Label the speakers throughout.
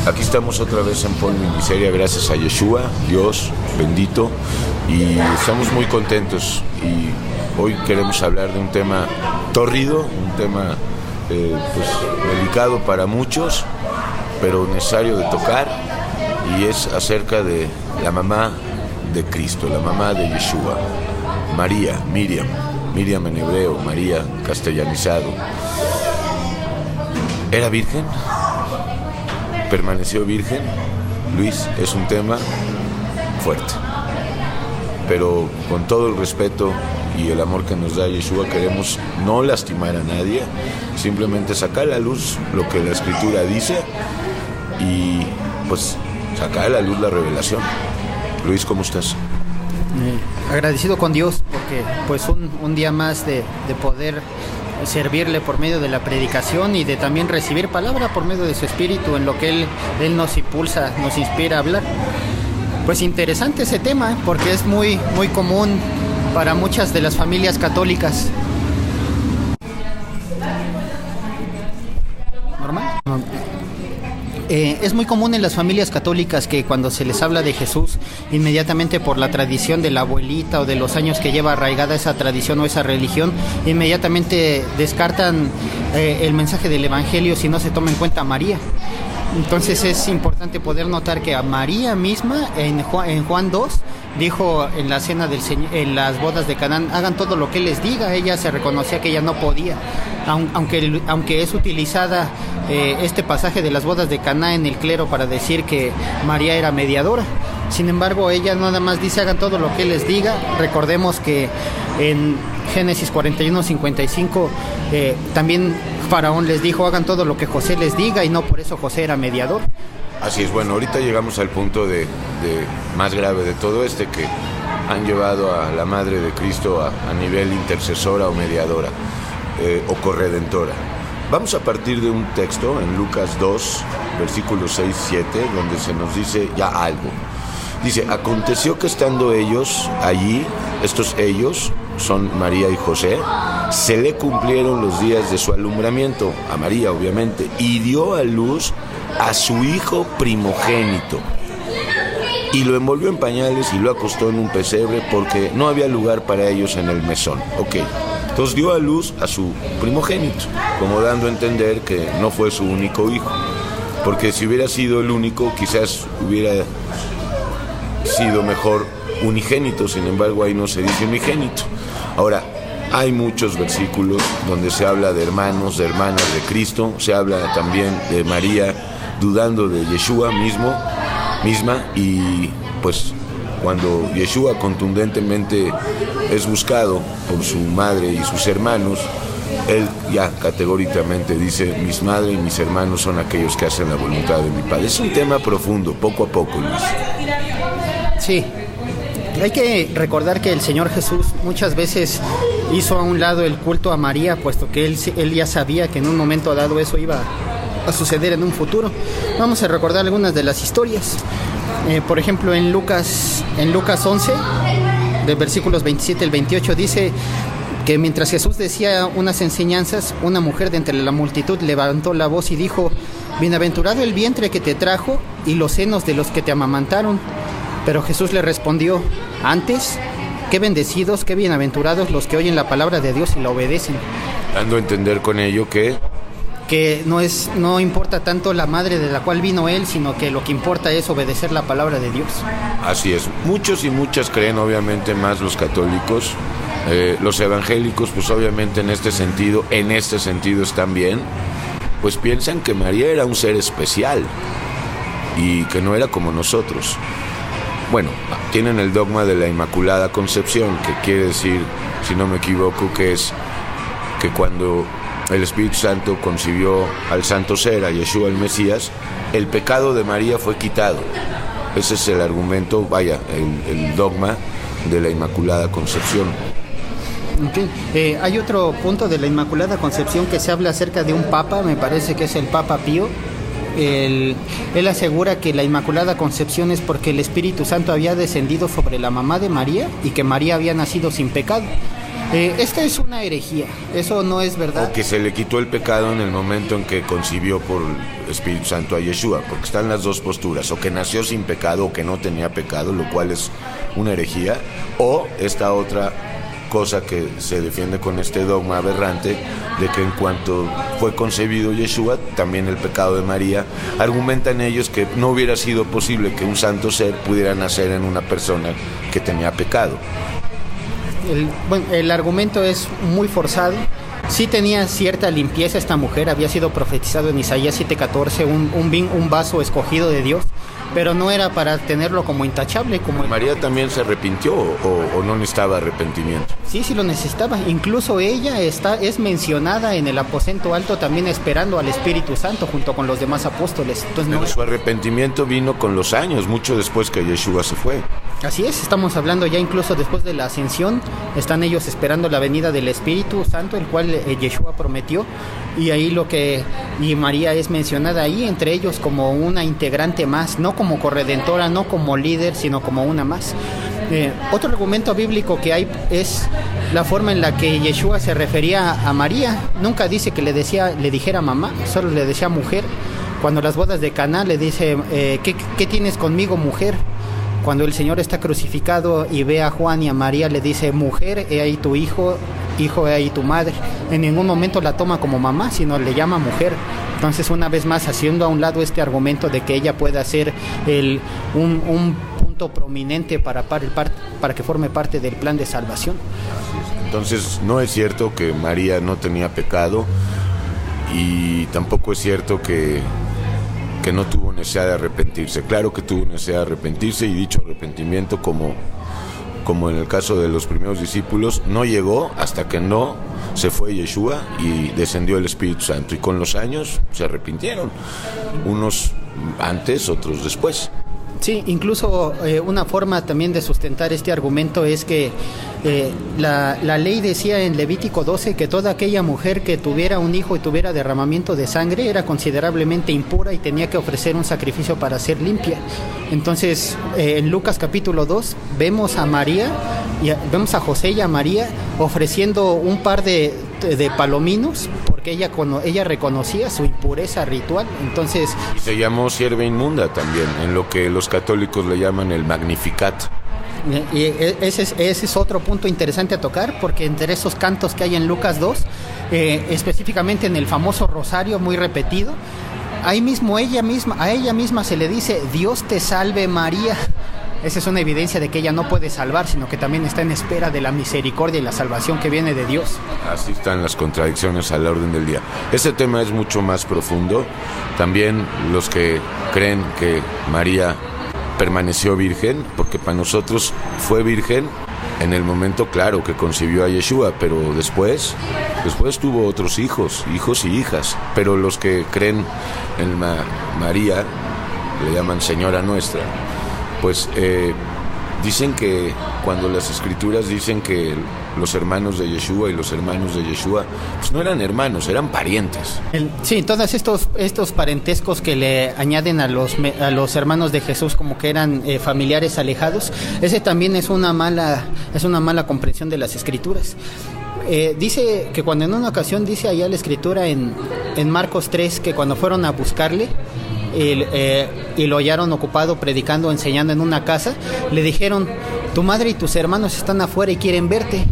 Speaker 1: Aquí estamos otra vez en Polvo y Miseria, gracias a Yeshua, Dios bendito, y estamos muy contentos. Y hoy queremos hablar de un tema tórrido, un tema pues delicado para muchos, pero necesario de tocar, y es acerca de la mamá de Cristo, la mamá de Yeshua, María, Miriam en hebreo, María castellanizado. ¿Era virgen? ¿Permaneció virgen? Luis, es un tema fuerte, pero con todo el respeto y el amor que nos da Yeshua, queremos no lastimar a nadie, simplemente sacar a la luz lo que la Escritura dice y pues sacar a la luz la revelación. Luis, ¿cómo estás?
Speaker 2: Agradecido con Dios porque pues un día más de poder servirle por medio de la predicación y de también recibir palabra por medio de su espíritu en lo que él nos impulsa, nos inspira a hablar. Pues interesante ese tema porque es muy común para muchas de las familias católicas. ¿Normal? No. Es muy común en las familias católicas que cuando se les habla de Jesús, inmediatamente por la tradición de la abuelita o de los años que lleva arraigada esa tradición o esa religión, inmediatamente descartan el mensaje del Evangelio si no se toma en cuenta a María. Entonces es importante poder notar que a María misma en Juan 2 dijo en la cena del Señor, en las bodas de Canaán, hagan todo lo que Él les diga. Ella se reconocía que ella no podía, aunque es utilizada este pasaje de las bodas de Caná en el clero para decir que María era mediadora. Sin embargo, ella nada más dice hagan todo lo que Él les diga. Recordemos que en Génesis 41:55 también Faraón les dijo hagan todo lo que José les diga, y no por eso José era mediador.
Speaker 1: Así es. Bueno, ahorita llegamos al punto de más grave de todo que han llevado a la Madre de Cristo a nivel intercesora o mediadora o corredentora. Vamos a partir de un texto en Lucas 2, versículos 6-7, donde se nos dice ya algo. Dice, aconteció que estando ellos allí, estos ellos son María y José, se le cumplieron los días de su alumbramiento, a María obviamente, y dio a luz a su hijo primogénito, y lo envolvió en pañales y lo acostó en un pesebre porque no había lugar para ellos en el mesón. Ok, entonces dio a luz a su primogénito, como dando a entender que no fue su único hijo, porque si hubiera sido el único, quizás hubiera sido mejor unigénito. Sin embargo, ahí no se dice unigénito. Ahora, hay muchos versículos donde se habla de hermanos, de hermanas de Cristo, se habla también de María dudando de Yeshua misma, y pues cuando Yeshua contundentemente es buscado por su madre y sus hermanos, él ya categóricamente dice, mis madre y mis hermanos son aquellos que hacen la voluntad de mi Padre. Es un tema profundo, poco a poco, Luis.
Speaker 2: Sí, hay que recordar que el Señor Jesús muchas veces hizo a un lado el culto a María, puesto que él ya sabía que en un momento dado eso iba a suceder en un futuro. Vamos a recordar algunas de las historias. Por ejemplo, en Lucas 11, de versículos 27 al 28, dice que mientras Jesús decía unas enseñanzas, una mujer de entre la multitud levantó la voz y dijo, bienaventurado el vientre que te trajo y los senos de los que te amamantaron. Pero Jesús le respondió, antes, qué bendecidos, qué bienaventurados los que oyen la palabra de Dios y la obedecen.
Speaker 1: Dando a entender con ello que
Speaker 2: no importa tanto la madre de la cual vino él, sino que lo que importa es obedecer la palabra de Dios.
Speaker 1: Así es. Muchos y muchas creen, obviamente más los católicos, los evangélicos, pues obviamente en este sentido están bien, pues piensan que María era un ser especial y que no era como nosotros. Bueno, tienen el dogma de la Inmaculada Concepción, que quiere decir, si no me equivoco, que es que cuando el Espíritu Santo concibió al Santo Ser, a Yeshua el Mesías, el pecado de María fue quitado. Ese es el argumento, el dogma de la Inmaculada Concepción.
Speaker 2: Okay. Hay otro punto de la Inmaculada Concepción que se habla acerca de un papa, me parece que es el Papa Pío. Él asegura que la Inmaculada Concepción es porque el Espíritu Santo había descendido sobre la mamá de María y que María había nacido sin pecado. Esta es una herejía, eso no es verdad.
Speaker 1: O que se le quitó el pecado en el momento en que concibió por el Espíritu Santo a Yeshua, porque están las dos posturas, o que nació sin pecado o que no tenía pecado, lo cual es una herejía, o esta otra cosa que se defiende con este dogma aberrante de que en cuanto fue concebido Yeshua, también el pecado de María. Argumentan ellos que no hubiera sido posible que un santo ser pudiera nacer en una persona que tenía pecado.
Speaker 2: El argumento es muy forzado. Sí tenía cierta limpieza esta mujer, había sido profetizado en Isaías 7:14, un vaso escogido de Dios, pero no era para tenerlo como intachable.
Speaker 1: ¿María también se arrepintió o no necesitaba arrepentimiento?
Speaker 2: Sí, sí lo necesitaba. Incluso ella es mencionada en el aposento alto también esperando al Espíritu Santo junto con los demás apóstoles. Entonces,
Speaker 1: pero su arrepentimiento vino con los años, mucho después que Yeshua se fue.
Speaker 2: Así es, estamos hablando ya incluso después de la ascensión, están ellos esperando la venida del Espíritu Santo, el cual Yeshua prometió, y ahí y María es mencionada ahí entre ellos como una integrante más, no como corredentora, no como líder, sino como una más. Otro argumento bíblico que hay es la forma en la que Yeshua se refería a María. Nunca dice que le dijera mamá, solo le decía mujer. Cuando las bodas de Caná le dice, ¿qué tienes conmigo, mujer? Cuando el Señor está crucificado y ve a Juan y a María, le dice, mujer, he ahí tu hijo, hijo, he ahí tu madre. En ningún momento la toma como mamá, sino le llama mujer. Entonces, una vez más, haciendo a un lado este argumento de que ella pueda ser un punto prominente para que forme parte del plan de salvación.
Speaker 1: Entonces, no es cierto que María no tenía pecado, y tampoco es cierto que no tuvo necesidad de arrepentirse. Claro que tuvo necesidad de arrepentirse, y dicho arrepentimiento, como en el caso de los primeros discípulos, no llegó hasta que no se fue Yeshua y descendió el Espíritu Santo, y con los años se arrepintieron, unos antes, otros después.
Speaker 2: Sí, incluso una forma también de sustentar este argumento es que la ley decía en Levítico 12 que toda aquella mujer que tuviera un hijo y tuviera derramamiento de sangre era considerablemente impura y tenía que ofrecer un sacrificio para ser limpia. Entonces, en Lucas capítulo 2 vemos a José y a María ofreciendo un par de palominos, porque ella reconocía su impureza ritual. Entonces,
Speaker 1: y se llamó sierva inmunda también, en lo que los católicos le llaman el Magnificat.
Speaker 2: Y ese es otro punto interesante a tocar, porque entre esos cantos que hay en Lucas 2, específicamente en el famoso rosario muy repetido, ahí mismo a ella misma se le dice, Dios te salve María. Esa es una evidencia de que ella no puede salvar, sino que también está en espera de la misericordia y la salvación que viene de Dios.
Speaker 1: Así están las contradicciones a la orden del día. Este tema es mucho más profundo. También los que creen que María permaneció virgen, porque para nosotros fue virgen en el momento, claro, que concibió a Yeshua, pero después tuvo otros hijos y hijas. Pero los que creen en María, le llaman Señora Nuestra, pues dicen que cuando las escrituras dicen que los hermanos de Yeshua y los hermanos de Yeshua, pues no eran hermanos, eran parientes.
Speaker 2: Sí, todos estos parentescos que le añaden a los hermanos de Jesús como que eran familiares alejados, ese también es una mala comprensión de las escrituras. Dice que cuando en una ocasión dice allá la escritura en Marcos 3 que cuando fueron a buscarle y lo hallaron ocupado predicando, enseñando en una casa, le dijeron, tu madre y tus hermanos están afuera y quieren verte.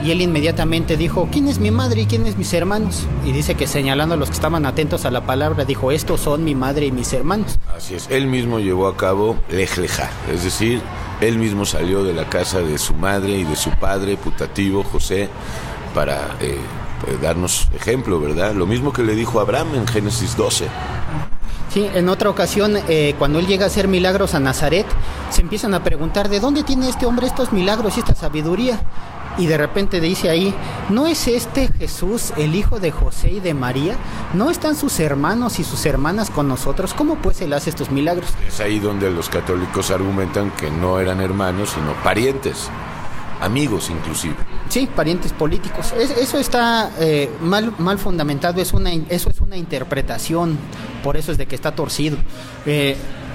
Speaker 2: Y él inmediatamente dijo, ¿quién es mi madre y quién es mis hermanos? Y dice que señalando a los que estaban atentos a la palabra, dijo, estos son mi madre y mis hermanos.
Speaker 1: Así es, él mismo llevó a cabo Lej Lejá, es decir, él mismo salió de la casa de su madre y de su padre putativo, José, para darnos ejemplo, ¿verdad? Lo mismo que le dijo a Abraham en Génesis 12.
Speaker 2: Sí, en otra ocasión, cuando él llega a hacer milagros a Nazaret, se empiezan a preguntar, ¿de dónde tiene este hombre estos milagros y esta sabiduría? Y de repente dice ahí, ¿no es este Jesús el hijo de José y de María? ¿No están sus hermanos y sus hermanas con nosotros? ¿Cómo pues él hace estos milagros? Es
Speaker 1: ahí donde los católicos argumentan que no eran hermanos, sino parientes, amigos inclusive.
Speaker 2: Sí, parientes políticos. Eso está mal fundamentado, eso es una interpretación, por eso es de que está torcido.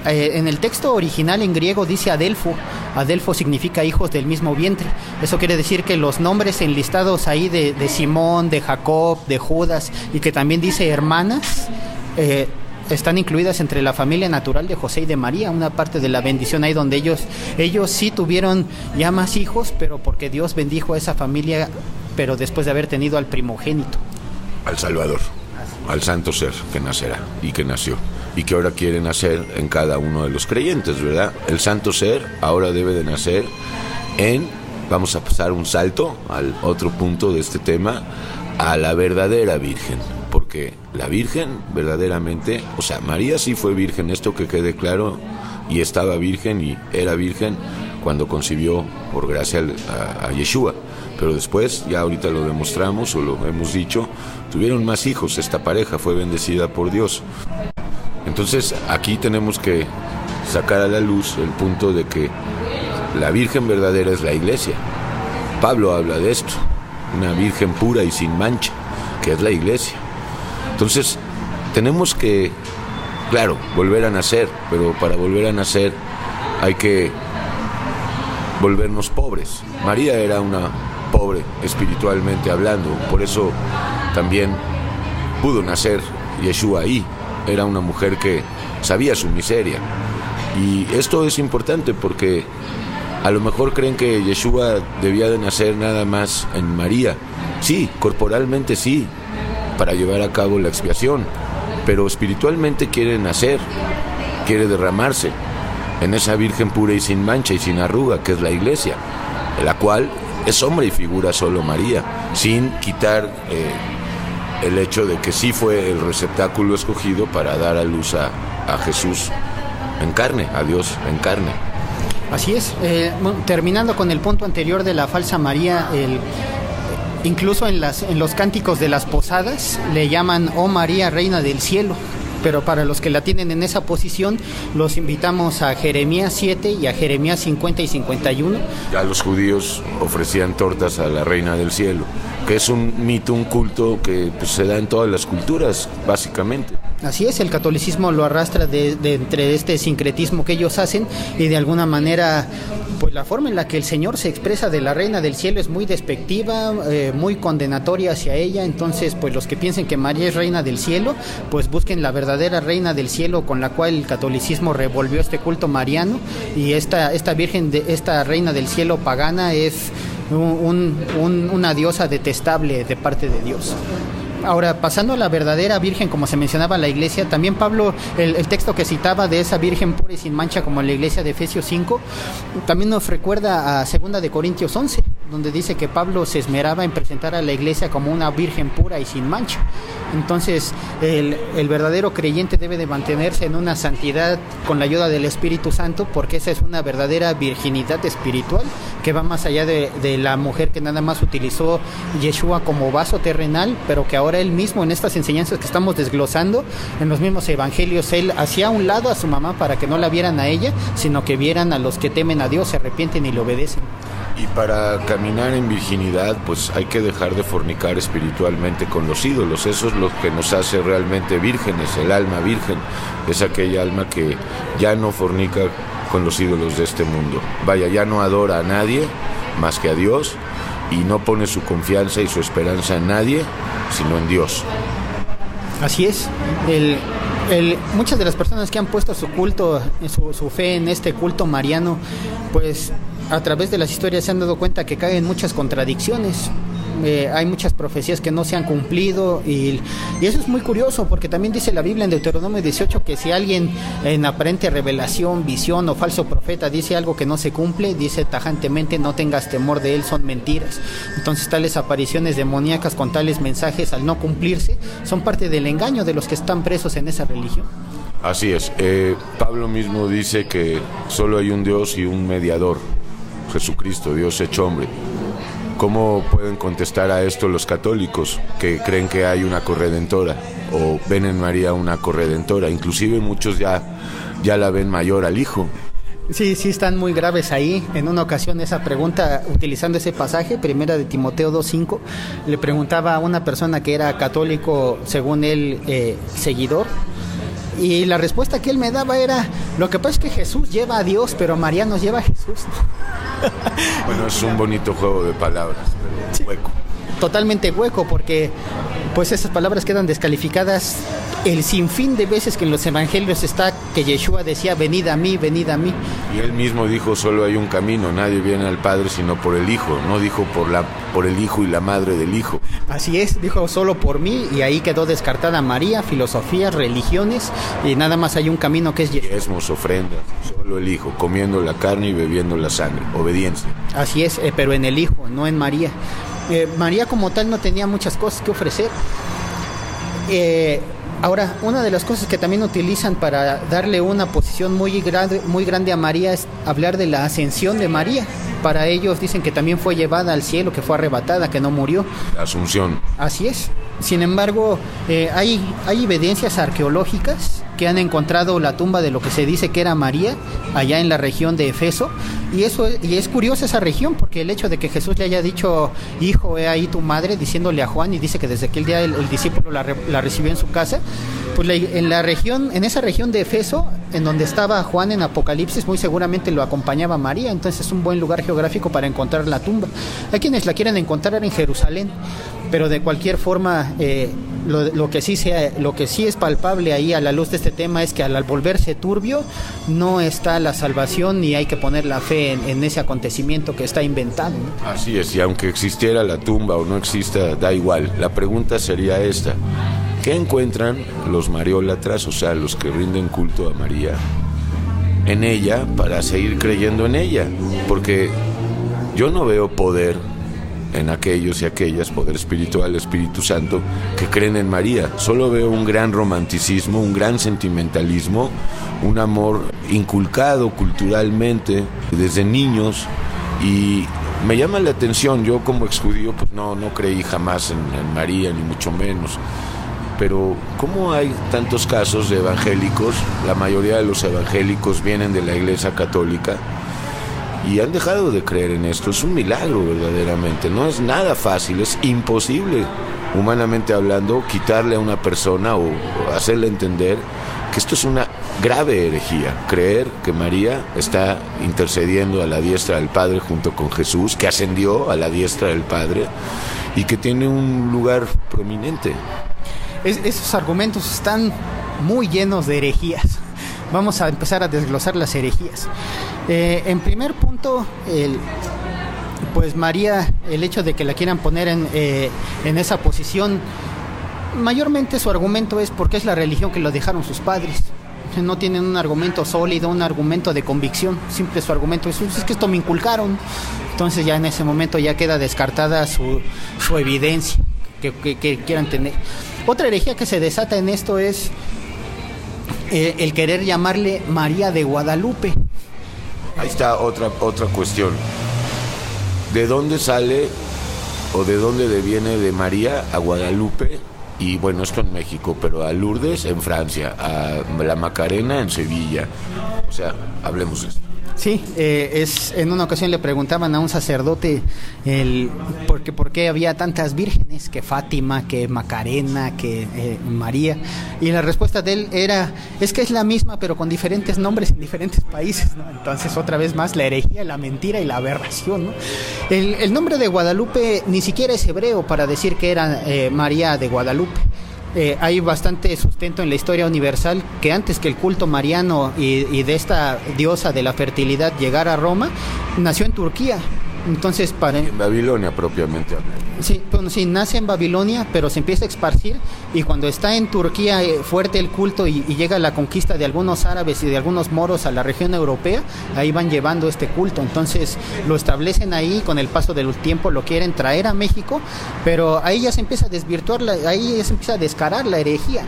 Speaker 2: En el texto original en griego dice Adelfo. Adelfo significa hijos del mismo vientre. Eso quiere decir que los nombres enlistados ahí de Simón, de Jacob, de Judas, y que también dice hermanas, están incluidas entre la familia natural de José y de María, una parte de la bendición ahí donde ellos sí tuvieron ya más hijos, pero porque Dios bendijo a esa familia, pero después de haber tenido al primogénito.
Speaker 1: Al Salvador, al santo ser que nacerá y que nació, y que ahora quiere nacer en cada uno de los creyentes, ¿verdad? El santo ser ahora debe de nacer vamos a pasar un salto al otro punto de este tema, a la verdadera Virgen, porque la Virgen verdaderamente, o sea, María sí fue virgen, esto que quede claro, y estaba virgen y era virgen cuando concibió por gracia a Yeshua, pero después, ya ahorita lo demostramos o lo hemos dicho, tuvieron más hijos, esta pareja fue bendecida por Dios. Entonces aquí tenemos que sacar a la luz el punto de que la Virgen verdadera es la Iglesia. Pablo habla de esto, una Virgen pura y sin mancha, que es la Iglesia. Entonces tenemos que, claro, volver a nacer, pero para volver a nacer hay que volvernos pobres. María era una pobre espiritualmente hablando, por eso también pudo nacer Yeshua ahí. Era una mujer que sabía su miseria, y esto es importante porque a lo mejor creen que Yeshua debía de nacer nada más en María. Sí, corporalmente sí, para llevar a cabo la expiación, pero espiritualmente quiere nacer, quiere derramarse en esa Virgen pura y sin mancha y sin arruga, que es la Iglesia, la cual es sombra y figura solo María, sin quitar el hecho de que sí fue el receptáculo escogido para dar a luz a Jesús en carne, a Dios en carne.
Speaker 2: Así es. Terminando con el punto anterior de la falsa María, incluso en los cánticos de las posadas le llaman "Oh María, Reina del Cielo", pero para los que la tienen en esa posición, los invitamos a Jeremías 7 y a Jeremías 50 y 51.
Speaker 1: Ya los judíos ofrecían tortas a la Reina del Cielo, que es un mito, un culto que pues, se da en todas las culturas, básicamente.
Speaker 2: Así es, el catolicismo lo arrastra de entre este sincretismo que ellos hacen, y de alguna manera pues la forma en la que el Señor se expresa de la Reina del Cielo es muy despectiva, muy condenatoria hacia ella. Entonces pues los que piensen que María es Reina del Cielo, pues busquen la verdadera Reina del Cielo, con la cual el catolicismo revolvió este culto mariano, y esta Virgen, esta Reina del Cielo pagana es una diosa detestable de parte de Dios. Ahora, pasando a la verdadera Virgen, como se mencionaba en la Iglesia, también Pablo, el texto que citaba de esa Virgen pura y sin mancha, como en la Iglesia de Efesios 5, también nos recuerda a 2 de Corintios 11, donde dice que Pablo se esmeraba en presentar a la Iglesia como una Virgen pura y sin mancha. Entonces, el verdadero creyente debe de mantenerse en una santidad con la ayuda del Espíritu Santo, porque esa es una verdadera virginidad espiritual que va más allá de la mujer que nada más utilizó Yeshua como vaso terrenal, pero que ahora él mismo, en estas enseñanzas que estamos desglosando, en los mismos evangelios, él hacía a un lado a su mamá para que no la vieran a ella, sino que vieran a los que temen a Dios, se arrepienten y le obedecen.
Speaker 1: Y para caminar en virginidad, pues hay que dejar de fornicar espiritualmente con los ídolos. Eso es lo que nos hace realmente vírgenes. El alma virgen es aquella alma que ya no fornica con los ídolos de este mundo. Vaya, ya no adora a nadie más que a Dios, y no pone su confianza y su esperanza en nadie, sino en Dios.
Speaker 2: Así es. Muchas de las personas que han puesto su culto, su fe en este culto mariano, pues a través de las historias se han dado cuenta que caen muchas contradicciones. Hay muchas profecías que no se han cumplido, y eso es muy curioso, porque también dice la Biblia en Deuteronomio 18 que si alguien en aparente revelación, visión o falso profeta dice algo que no se cumple, dice tajantemente: no tengas temor de él, son mentiras. Entonces tales apariciones demoníacas con tales mensajes, al no cumplirse, son parte del engaño de los que están presos en esa religión.
Speaker 1: Así es. Pablo mismo dice que solo hay un Dios y un mediador, Jesucristo, Dios hecho hombre. ¿Cómo pueden contestar a esto los católicos que creen que hay una corredentora o ven en María una corredentora? Inclusive muchos ya la ven mayor al Hijo.
Speaker 2: Sí, están muy graves ahí. En una ocasión esa pregunta, utilizando ese pasaje, 1 de Timoteo 2:5, le preguntaba a una persona que era católico, según él, seguidor, Y la respuesta que él me daba era, lo que pasa es que Jesús lleva a Dios, pero María nos lleva a Jesús.
Speaker 1: Bueno, es un bonito juego de palabras, pero hueco.
Speaker 2: Totalmente hueco, porque pues esas palabras quedan descalificadas el sinfín de veces que en los evangelios está que Yeshua decía, venid a mí, venid a mí.
Speaker 1: Y él mismo dijo, solo hay un camino, nadie viene al Padre sino por el Hijo, no dijo por el Hijo y la madre del Hijo.
Speaker 2: Así es, dijo solo por mí, y ahí quedó descartada María, filosofías, religiones, y nada más hay un camino que es Yeshua.
Speaker 1: Diezmos, ofrendas, solo el Hijo, comiendo la carne y bebiendo la sangre, obediencia.
Speaker 2: Así es, pero en el Hijo, no en María. María como tal no tenía muchas cosas que ofrecer. Ahora, una de las cosas que también utilizan para darle una posición muy grande a María es hablar de la ascensión de María. Para ellos dicen que también fue llevada al cielo, que fue arrebatada, que no murió.
Speaker 1: La Asunción.
Speaker 2: Así es. Sin embargo, hay evidencias arqueológicas que han encontrado la tumba de lo que se dice que era María, allá en la región de Efeso. Y es curiosa esa región, porque el hecho de que Jesús le haya dicho, hijo, he ahí tu madre, diciéndole a Juan, y dice que desde aquel día el discípulo la recibió en su casa, pues en esa región de Efeso, en donde estaba Juan en Apocalipsis, muy seguramente lo acompañaba María. Entonces es un buen lugar geográfico para encontrar la tumba. Hay quienes la quieren encontrar en Jerusalén, pero de cualquier forma lo que sí es palpable ahí a la luz de este tema es que al volverse turbio no está la salvación, ni hay que poner la fe en ese acontecimiento que está inventado, ¿no?
Speaker 1: Así es, y aunque existiera la tumba o no exista, da igual. La pregunta sería esta: ¿qué encuentran los mariólatras, o sea, los que rinden culto a María, en ella para seguir creyendo en ella? Porque yo no veo poder en aquellos y aquellas, poder espiritual, Espíritu Santo, que creen en María. Solo veo un gran romanticismo, un gran sentimentalismo, un amor inculcado culturalmente desde niños, y me llama la atención. Yo como exjudío pues no creí jamás en María, ni mucho menos. Pero ¿cómo hay tantos casos de evangélicos? La mayoría de los evangélicos vienen de la Iglesia Católica y han dejado de creer en esto. Es un milagro verdaderamente, no es nada fácil, es imposible, humanamente hablando, quitarle a una persona o hacerle entender que esto es una grave herejía. Creer que María está intercediendo a la diestra del Padre junto con Jesús, que ascendió a la diestra del Padre y que tiene un lugar prominente.
Speaker 2: Esos argumentos están muy llenos de herejías. Vamos a empezar a desglosar las herejías. En primer punto, pues María, el hecho de que la quieran poner en esa posición, mayormente su argumento es porque es la religión que lo dejaron sus padres. No tienen un argumento sólido, un argumento de convicción. Simple su argumento es que esto me inculcaron. Entonces ya en ese momento ya queda descartada su evidencia que quieran tener. Otra herejía que se desata en esto es el querer llamarle María de Guadalupe.
Speaker 1: Ahí está otra cuestión. ¿De dónde sale o de dónde deviene de María a Guadalupe? Y bueno, esto en México, pero a Lourdes en Francia, a la Macarena en Sevilla. O sea, hablemos de esto.
Speaker 2: Sí, en una ocasión le preguntaban a un sacerdote por qué había tantas vírgenes, que Fátima, que Macarena, que María, y la respuesta de él era, es que es la misma pero con diferentes nombres en diferentes países, ¿no? Entonces otra vez más la herejía, la mentira y la aberración, ¿no? El nombre de Guadalupe ni siquiera es hebreo para decir que era María de Guadalupe. Hay bastante sustento en la historia universal que antes que el culto mariano y de esta diosa de la fertilidad llegara a Roma, nació en Turquía. Entonces,
Speaker 1: en Babilonia propiamente hablando.
Speaker 2: Sí, bueno, sí, nace en Babilonia, pero se empieza a esparcir, y cuando está en Turquía fuerte el culto y llega la conquista de algunos árabes y de algunos moros a la región europea, ahí van llevando este culto. Entonces lo establecen ahí, con el paso del tiempo lo quieren traer a México, pero ahí ya se empieza a desvirtuar, ahí ya se empieza a descarar la herejía,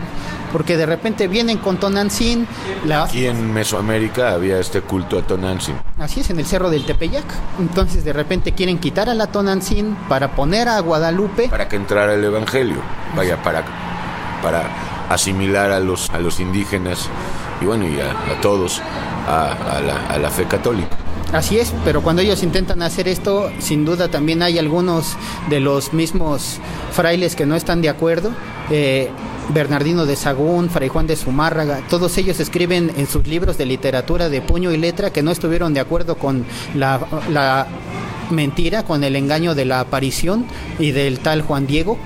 Speaker 2: porque de repente vienen con Tonantzin.
Speaker 1: Aquí en Mesoamérica había este culto a Tonantzin.
Speaker 2: Así es, en el cerro del Tepeyac. Entonces de repente quieren quitar a la Tonantzin para poner a Guadalupe,
Speaker 1: para que entrara el evangelio, vaya, para asimilar a los indígenas y bueno, y a todos a la fe católica.
Speaker 2: Así es, pero cuando ellos intentan hacer esto, sin duda también hay algunos de los mismos frailes que no están de acuerdo. Bernardino de Sahagún, Fray Juan de Zumárraga, todos ellos escriben en sus libros de literatura de puño y letra que no estuvieron de acuerdo con la mentira, con el engaño de la aparición y del tal Juan Diego.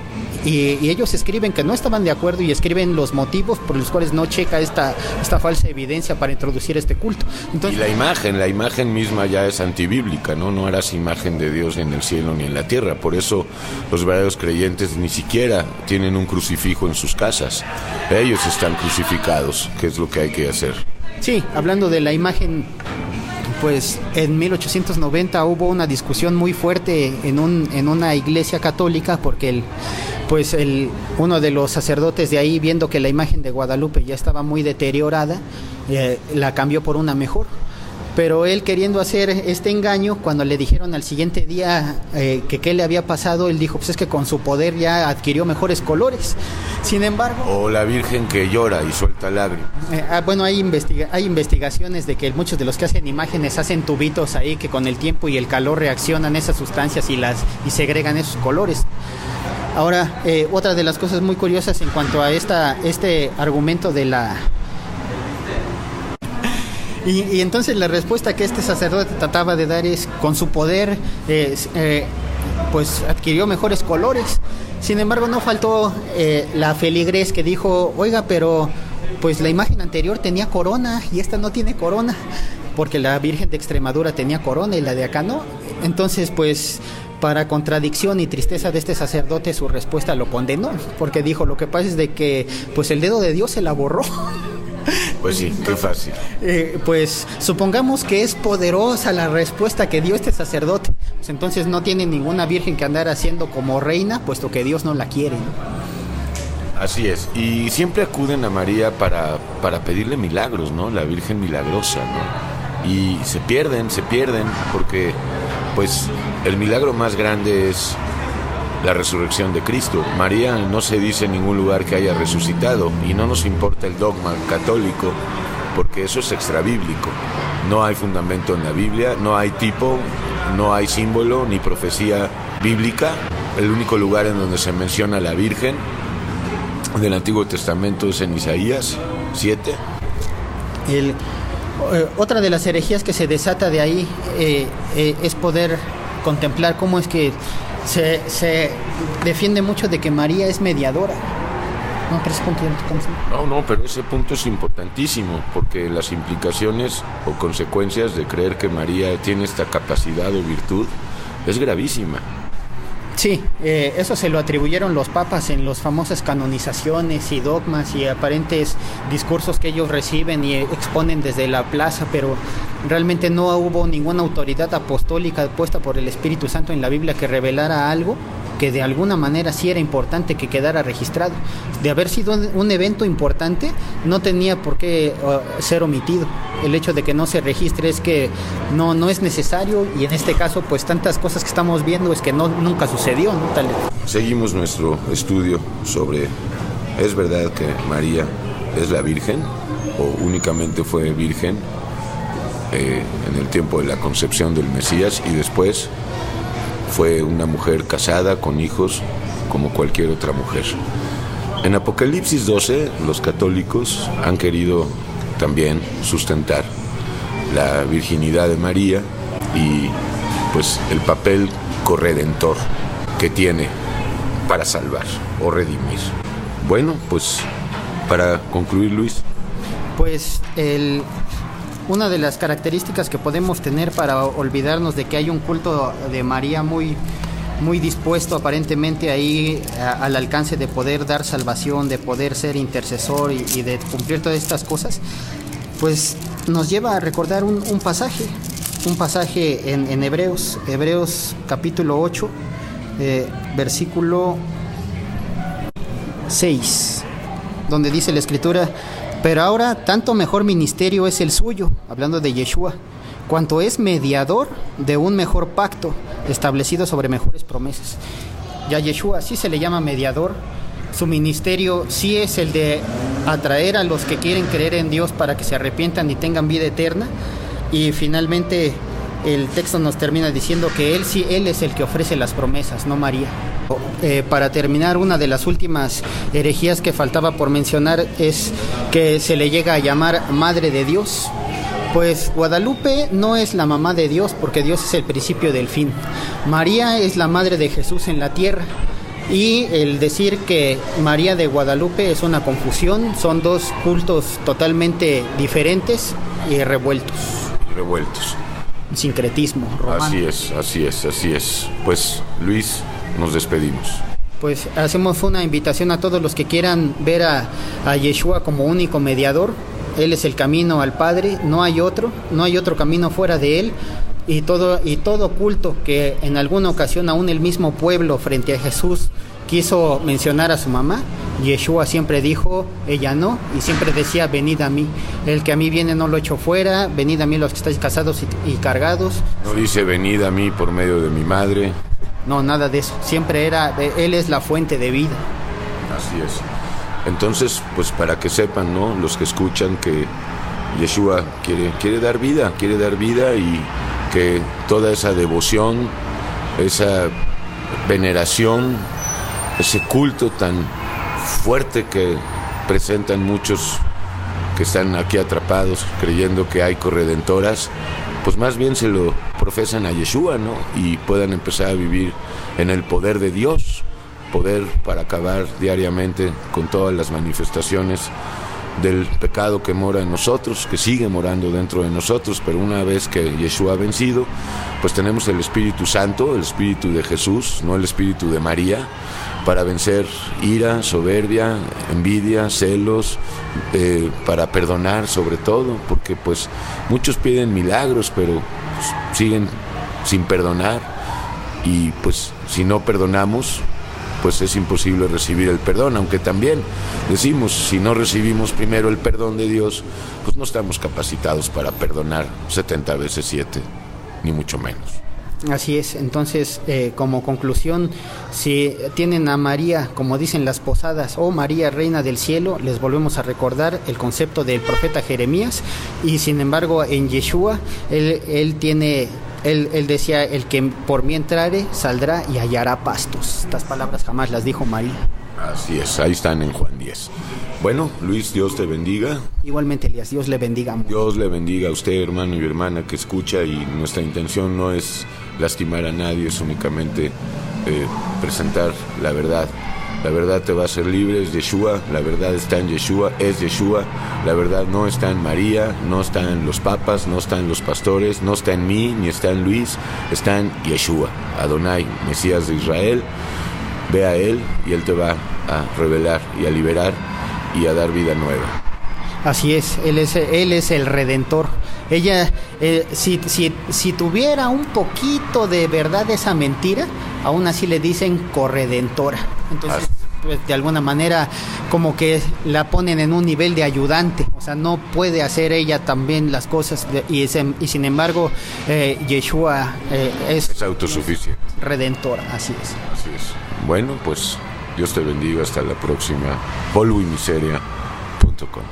Speaker 2: Y ellos escriben que no estaban de acuerdo y escriben los motivos por los cuales no checa esta falsa evidencia para introducir este culto. Entonces,
Speaker 1: y la imagen misma ya es antibíblica, ¿no? No harás imagen de Dios ni en el cielo ni en la tierra. Por eso los verdaderos creyentes ni siquiera tienen un crucifijo en sus casas. Ellos están crucificados, que es lo que hay que hacer.
Speaker 2: Sí, hablando de la imagen, pues en 1890 hubo una discusión muy fuerte en una iglesia católica porque uno de los sacerdotes de ahí, viendo que la imagen de Guadalupe ya estaba muy deteriorada, la cambió por una mejor. Pero él, queriendo hacer este engaño, cuando le dijeron al siguiente día que qué le había pasado, él dijo, pues es que con su poder ya adquirió mejores colores. Sin embargo...
Speaker 1: O la Virgen que llora y suelta lágrimas.
Speaker 2: Bueno, hay investigaciones de que muchos de los que hacen imágenes hacen tubitos ahí que con el tiempo y el calor reaccionan esas sustancias y segregan esos colores. Ahora, otra de las cosas muy curiosas en cuanto a este argumento de la... Y entonces la respuesta que este sacerdote trataba de dar es, con su poder, pues adquirió mejores colores. Sin embargo, no faltó la feligres que dijo, oiga, pero pues la imagen anterior tenía corona y esta no tiene corona, porque la Virgen de Extremadura tenía corona y la de acá no. Entonces, pues... para contradicción y tristeza de este sacerdote, su respuesta lo condenó, porque dijo, lo que pasa es de que pues el dedo de Dios se la borró.
Speaker 1: Pues sí, qué fácil.
Speaker 2: Pues supongamos que es poderosa la respuesta que dio este sacerdote, pues entonces no tiene ninguna virgen que andar haciendo como reina, puesto que Dios no la quiere, ¿no?
Speaker 1: Así es, y siempre acuden a María para pedirle milagros, ¿no? La Virgen milagrosa, ¿no? Y se pierden, porque pues el milagro más grande es la resurrección de Cristo. María no se dice en ningún lugar que haya resucitado, y no nos importa el dogma católico, porque eso es extrabíblico. No hay fundamento en la Biblia, no hay tipo, no hay símbolo ni profecía bíblica. El único lugar en donde se menciona a la Virgen del Antiguo Testamento es en Isaías 7.
Speaker 2: Otra de las herejías que se desata de ahí es poder contemplar cómo es que se defiende mucho de que María es mediadora.
Speaker 1: No, pero ese punto es importantísimo, porque las implicaciones o consecuencias de creer que María tiene esta capacidad o virtud es gravísima.
Speaker 2: Sí, eso se lo atribuyeron los papas en las famosas canonizaciones y dogmas y aparentes discursos que ellos reciben y exponen desde la plaza, pero realmente no hubo ninguna autoridad apostólica puesta por el Espíritu Santo en la Biblia que revelara algo que de alguna manera sí era importante que quedara registrado. De haber sido un evento importante, no tenía por qué ser omitido. El hecho de que no se registre es que no es necesario, y en este caso pues tantas cosas que estamos viendo es que nunca sucedió, ¿no?
Speaker 1: Seguimos nuestro estudio sobre ¿es verdad que María es la Virgen o únicamente fue virgen en el tiempo de la concepción del Mesías y después fue una mujer casada con hijos como cualquier otra mujer? En Apocalipsis 12 los católicos han querido también sustentar la virginidad de María y pues el papel corredentor que tiene para salvar o redimir. Bueno, pues para concluir, Luis.
Speaker 2: Pues una de las características que podemos tener para olvidarnos de que hay un culto de María muy dispuesto aparentemente ahí al alcance de poder dar salvación, de poder ser intercesor y de cumplir todas estas cosas, pues nos lleva a recordar un pasaje en Hebreos capítulo 8, versículo 6, donde dice la Escritura: pero ahora tanto mejor ministerio es el suyo, hablando de Yeshua, cuanto es mediador de un mejor pacto, establecido sobre mejores promesas. Ya Yeshua sí se le llama mediador. Su ministerio sí es el de atraer a los que quieren creer en Dios para que se arrepientan y tengan vida eterna. Y finalmente el texto nos termina diciendo que Él es el que ofrece las promesas, no María. Para terminar, una de las últimas herejías que faltaba por mencionar es que se le llega a llamar Madre de Dios. Pues Guadalupe no es la mamá de Dios, porque Dios es el principio del fin. María es la madre de Jesús en la tierra. Y el decir que María de Guadalupe es una confusión, son dos cultos totalmente diferentes y revueltos. Sincretismo romano.
Speaker 1: Así es. Pues, Luis, nos despedimos.
Speaker 2: Pues hacemos una invitación a todos los que quieran ver a Yeshua como único mediador. Él es el camino al Padre, no hay otro camino fuera de Él. Y todo culto que en alguna ocasión aún el mismo pueblo frente a Jesús quiso mencionar a su mamá, Yeshua siempre dijo, ella no, y siempre decía, venid a mí. El que a mí viene no lo echo fuera, venid a mí los que estáis casados y cargados.
Speaker 1: No dice, venid a mí por medio de mi madre.
Speaker 2: No, nada de eso. Siempre Él es la fuente de vida.
Speaker 1: Así es. Entonces, pues para que sepan, ¿no?, los que escuchan, que Yeshua quiere dar vida y que toda esa devoción, esa veneración, ese culto tan fuerte que presentan muchos que están aquí atrapados creyendo que hay corredentoras, pues más bien se lo profesan a Yeshua, ¿no? Y puedan empezar a vivir en el poder de Dios, poder para acabar diariamente con todas las manifestaciones del pecado que mora en nosotros, que sigue morando dentro de nosotros, pero una vez que Yeshua ha vencido, pues tenemos el Espíritu Santo, el Espíritu de Jesús, no el Espíritu de María, para vencer ira, soberbia, envidia, celos, para perdonar sobre todo, porque pues muchos piden milagros, pero pues, siguen sin perdonar, y pues si no perdonamos, pues es imposible recibir el perdón, aunque también decimos, si no recibimos primero el perdón de Dios, pues no estamos capacitados para perdonar 70 veces 7, ni mucho menos.
Speaker 2: Así es. Entonces, como conclusión, si tienen a María, como dicen las posadas, o María, Reina del Cielo, les volvemos a recordar el concepto del profeta Jeremías, y sin embargo en Yeshua, él decía, el que por mí entrare, saldrá y hallará pastos. Estas palabras jamás las dijo María.
Speaker 1: Así es, ahí están en Juan 10. Bueno, Luis, Dios te bendiga.
Speaker 2: Igualmente, Elías, Dios le bendiga.
Speaker 1: Dios le bendiga a usted, hermano y hermana que escucha, y nuestra intención no es lastimar a nadie, es únicamente presentar la verdad. La verdad te va a hacer libre, es Yeshua, la verdad está en Yeshua, es Yeshua, la verdad no está en María, no está en los papas, no está en los pastores, no está en mí, ni está en Luis, está en Yeshua, Adonai, Mesías de Israel. Ve a Él y Él te va a revelar y a liberar y a dar vida nueva.
Speaker 2: Así es, Él es el Redentor. Ella, si tuviera un poquito de verdad esa mentira, aún así le dicen corredentora. Entonces, pues, de alguna manera, como que la ponen en un nivel de ayudante. O sea, no puede hacer ella también las cosas. Y sin embargo, Yeshua es
Speaker 1: autosuficiente.
Speaker 2: Redentora, así es.
Speaker 1: Así es. Bueno, pues Dios te bendiga. Hasta la próxima. polvoymiseria.com